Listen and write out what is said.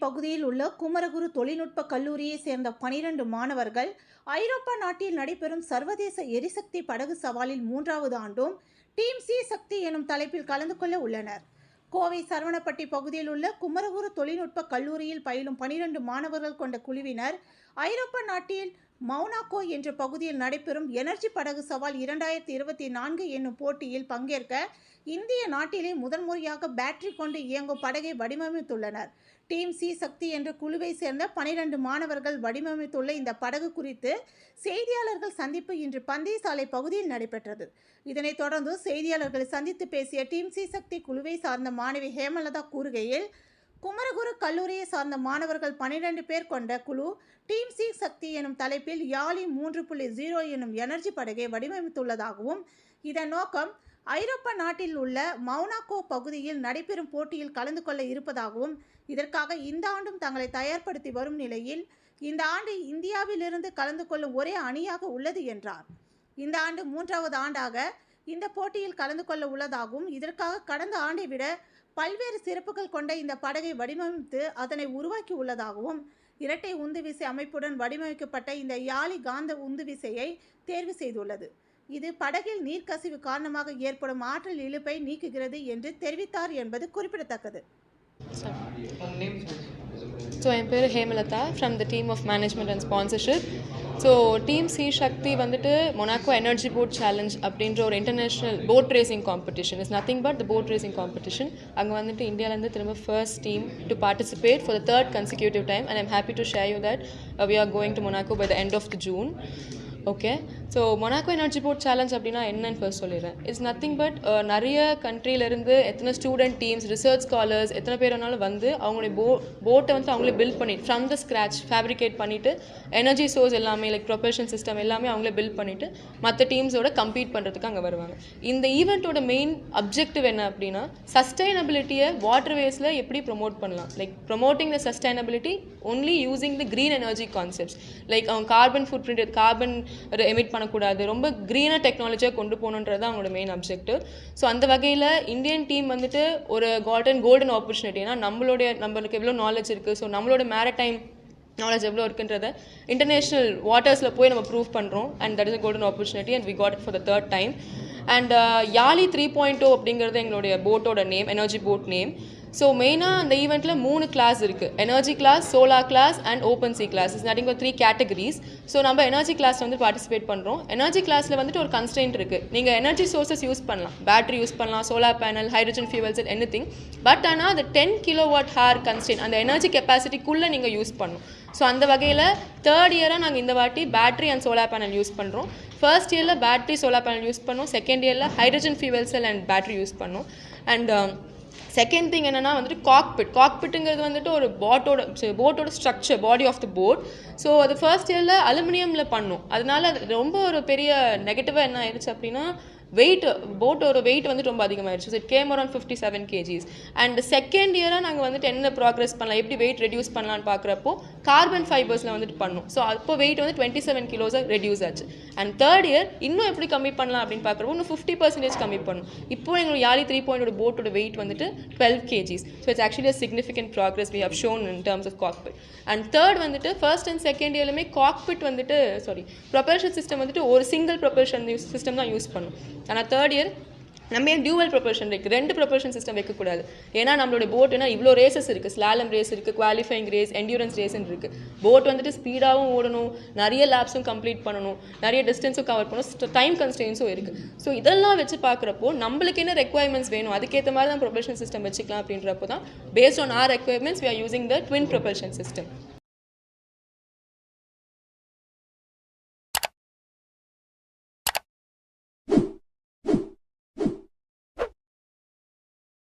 பகுதியில் உள்ள குமரகுரு தொழில்நுட்ப கல்லூரியைச் சேர்ந்த 12 மாணவர்கள் ஐரோப்பா நாட்டில் நடைபெறும் சர்வதேச எரிசக்தி படகு சவாலில் 3வது ஆண்டும் டீம் சி சக்தி எனும் தலைப்பில் கலந்து கொள்ள உள்ளனர். கோவை சரவணப்பட்டி பகுதியில் உள்ள குமரகுரு தொழில்நுட்ப கல்லூரியில் பயிலும் 12 மாணவர்கள் கொண்ட குழுவினர் ஐரோப்பா நாட்டில் மொனாக்கோ என்ற பகுதியில் நடைபெறும் எனர்ஜி படகு சவால் 2024 என்னும் போட்டியில் பங்கேற்க இந்திய நாட்டிலே முதன்முறையாக பேட்டரி கொண்டு இயங்கும் படகை வடிவமைத்துள்ளனர். டீம் சி சக்தி என்ற குழுவை சேர்ந்த 12 மாணவர்கள் வடிவமைத்துள்ள இந்த படகு குறித்து செய்தியாளர்கள் சந்திப்பு இன்று பந்தய சாலை பகுதியில் நடைபெற்றது. இதனைத் தொடர்ந்து செய்தியாளர்களை சந்தித்து பேசிய டீம் சி சக்தி குழுவை சார்ந்த மாணவி ஹேமலதா கூறுகையில், குமரகுரு கல்லூரியை சார்ந்த மாணவர்கள் 12 பேர் கொண்ட குழு டீம் சி சக்தி எனும் தலைப்பில் யாலி 3.0 எனும் எனர்ஜி படகை வடிவமைத்துள்ளதாகவும், இதன் நோக்கம் ஐரோப்பா நாட்டில் உள்ள மொனாக்கோ பகுதியில் நடைபெறும் போட்டியில் கலந்து கொள்ள இருப்பதாகவும், இதற்காக இந்த ஆண்டும் தங்களை தயார்படுத்தி வரும் நிலையில் இந்த ஆண்டு இந்தியாவிலிருந்து கலந்து கொள்ளும் ஒரே அணியாக உள்ளது என்றார். இந்த ஆண்டு 3வது ஆண்டாக இந்த போட்டியில் கலந்து கொள்ள உள்ளதாகவும், இதற்காக கடந்த ஆண்டை விட பல்வேறு சிறப்புகள் கொண்ட இந்த படகை வடிவமைத்து அதனை உருவாக்கி உள்ளதாகவும், இரட்டை உந்துவிசை அமைப்புடன் வடிவமைக்கப்பட்ட இந்த யாலி காந்த உந்துவிசையை தேர்வு செய்துள்ளது. இது படகில் நீர்க்கசிவு காரணமாக ஏற்படும் ஆற்றல் இழுப்பை நீக்குகிறது என்று தெரிவித்தார் என்பது குறிப்பிடத்தக்கது. So என் பேர் Hemalatha from the team of management and sponsorship. So team sea Shakti வந்துட்டு மொனாக்கோ எனர்ஜி போட் சேலஞ்ச் அப்படின்ற ஒரு international boat racing competition is nothing but the boat racing competition. அங்கே வந்துட்டு இந்தியாவிலேருந்து திரும்ப first team to participate for the 3rd consecutive time and I'm happy to share you that we are going to Monaco by the end of the June. Okay, so Monaco energy boat challenge அப்படின்னா என்னன்னு first சொல்லிடுறேன். It's nothing but நிறைய கண்ட்ரியிலேருந்து எத்தனை student teams, research scholars எத்தனை பேர் வேணாலும் வந்து அவங்களுடைய போட்டை வந்து அவங்களே பில்ட் பண்ணிட்டு ஃப்ரம் த ஸ்க்ராச் ஃபேப்ரிகேட் பண்ணிவிட்டு எனர்ஜி சோர்ஸ் எல்லாமே லைக் ப்ரொபல்ஷன் சிஸ்டம் எல்லாமே அவங்களே பில்ட் பண்ணிவிட்டு மற்ற டீம்ஸோட கம்பீட் பண்ணுறதுக்கு அங்கே வருவாங்க. இந்த ஈவெண்ட்டோட மெயின் அப்ஜெக்டிவ் என்ன அப்படின்னா சஸ்டைனபிலிட்டியை வாட்டர் வேஸில் எப்படி ப்ரொமோட் பண்ணலாம், like promoting the sustainability only using the green energy concepts. Like அவங்க carbon footprint, carbon emit பண்ணக்கூடாது, ரொம்ப க்ரீனாக டெக்னாலஜியாக கொண்டு போகணுன்றது அவங்களோட மெயின் அப்ஜெக்டிவ். ஸோ அந்த வகையில் இந்தியன் டீம் வந்துட்டு ஒரு கோல்டன் ஆப்பர்ச்சுனிட்டினா நம்மளுக்கு எவ்வளோ நாலேஜ் இருக்குது, ஸோ நம்மளோட மேரிடைம் நாலேஜ் எவ்வளோ இருக்குன்றதை இன்டர்நேஷ்னல் வாட்டர்ஸில் போய் நம்ம ப்ரூவ் பண்ணுறோம். And that is a golden opportunity and we got it for the 3rd time. And Yaali 3.0 அப்படிங்கிறது எங்களுடைய போட்டோட name, energy boat name. So மெயினாக அந்த ஈவெண்ட்டில் 3 கிளாஸ் இருக்குது. Energy class, solar class and open sea class. Is nothing but 3 categories. So நம்ம energy class வந்து participate பண்ணுறோம். எனர்ஜி கிளாஸில் வந்துட்டு ஒரு கன்ஸ்ட்ரெயின்ட் இருக்குது. நீங்கள் எனர்ஜி சோர்ஸஸ் யூஸ் பண்ணலாம், பேட்டரி யூஸ் பண்ணலாம், solar panel, hydrogen fuels, anything. But ஆனால் அந்த 10 kWh கன்ஸ்ட்ரெயின்ட் அந்த எனர்ஜி கெப்பாசிட்டிக்குள்ளே நீங்கள் யூஸ் பண்ணணும். ஸோ அந்த வகையில் 3rd இயராக நாங்கள் இந்த வாட்டி battery and solar panel use பண்ணுறோம். ஃபர்ஸ்ட் இயரில் பேட்டரி சோலார் பேனல் யூஸ் பண்ணோம். செகண்ட் இயரில் hydrogen fuel cell and battery use பண்ணோம். அண்ட் செகண்ட் திங் என்னென்னா வந்துட்டு காக்பிட்டுங்கிறது வந்துட்டு ஒரு போட்டோட structure, body of the boat. So அது ஃபர்ஸ்ட் இயரில் அலுமினியமில் பண்ணோம். அதனால அது ரொம்ப ஒரு பெரிய நெகட்டிவாக என்ன ஆயிடுச்சு அப்படின்னா போட்டோட வெயிட் வந்து ரொம்ப அதிகமாகிடுச்சு. So it came around 57 kgs. And second இயராக நாங்கள் வந்துட்டு என்ன ப்ராக்ரஸ் பண்ணலாம், எப்படி வெயிட் ரெடியூஸ் பண்ணலான்னு பார்க்குறப்போ கார்பன் ஃபைபர்ஸில் வந்துட்டு பண்ணோம். ஸோ அப்போ வெயிட் வந்து 27 kilos ரெடியூஸ் ஆச்சு. அண்ட் 3rd இயர் இன்னும் எப்படி கம்மி பண்ணலாம் அப்படின்னு பார்க்குறப்போ இன்னும் 50% கம்மி பண்ணணும். இப்போ எங்களோட யாலி 3.0 போட்டோட வெயிட் வந்துட்டு 12 kgs. So it's actually a significant progress we have shown in terms of cockpit. And 3rd வந்துட்டு ஃபர்ஸ்ட் அண்ட் செகண்ட் இயர்லுமே காக்பிட் வந்துட்டு ப்ரொபல்ஷன் சிஸ்டம் வந்துட்டு ஒரு சிங்கிள் ப்ரொபல்ஷன் சிஸ்டம் தான் யூஸ் பண்ணும். ஆனால் 3rd இயர் நம்ம ஏன் டியூவல் ப்ரொபல்ஷன் இருக்குது, 2 ப்ரொபல்ஷன் சிஸ்டம் வைக்கக்கூடாது. ஏன்னா நம்மளோட போட்டுனா இவ்வளோ ரேசஸ் இருக்குது, ஸ்லாலம் ரேஸ் இருக்குது, குவாலிஃபைங் ரேஸ், என்டியூரன்ஸ் ரேஸ்ன்னு இருக்குது. போட் வந்துட்டு ஸ்பீடாகவும் ஓடணும், நிறைய லேப்ஸும் கம்ப்ளீட் பண்ணணும், நிறைய டிஸ்டன்ஸும் கவர் பண்ணணும், டைம் கன்ஸ்ட்ரெயின்ஸும் இருக்குது. ஸோ இதெல்லாம் வச்சு பார்க்குறப்போ நம்மளுக்கு என்ன ரெக்வயர்மெண்ட்ஸ் வேணும் அதுக்கேற்ற மாதிரி தான் ப்ரொபல்ஷன் சிஸ்டம் வச்சுக்கலாம். அப்படின்றப்போ தான் based on our requirements we are using the twin propulsion system.